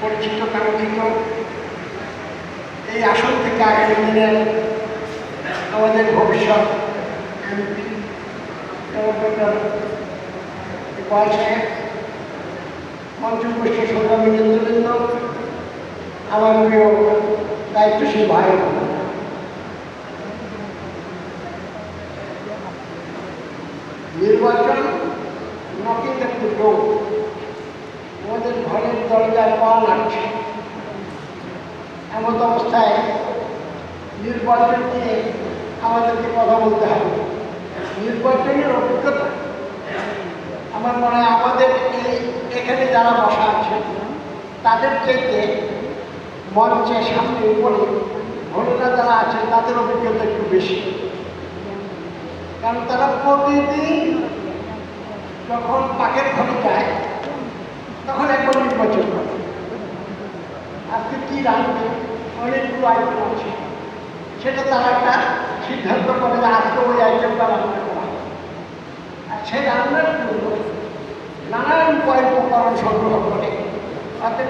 পরিচিত কাঙ্ক্ষিত এই আসন থেকে আগামী দিনের আমাদের ভবিষ্যৎ এমপি ডক্টর ইকবাল সাহেব, মঞ্চপুষ্ট সংগ্রামী নেতৃবৃন্দ, আমার প্রিয় দায়িত্বশীল ভাই, নির্বাচন নকিং দ্য ডোর, আমাদের ঘরের দরজায় পা নাড়ছে। এমন অবস্থায় নির্বাচন নিয়ে আমাদেরকে কথা বলতে হবে। নির্বাচনের অভিজ্ঞতা আমার মনে হয় আমাদের এখানে যারা বসা আছে তাদের চাইতে মঞ্চের সামনে উপরে ভোটাররা যারা আছে তাদের অভিজ্ঞতা একটু বেশি, কারণ তারা প্রতিদিন যখন পাকের ঘরে যায় তখন একবার নির্বাচন করে। আজকে কী রাখবে অনেকগুলো আইটেম আছে, সেটা তারা একটা সিদ্ধান্ত করে যে আজকে ওই আইটেমটা রান্না করা হয়। আর সেই রান্নার জন্য নানান উপকরণ সংগ্রহ করে, অর্থাৎ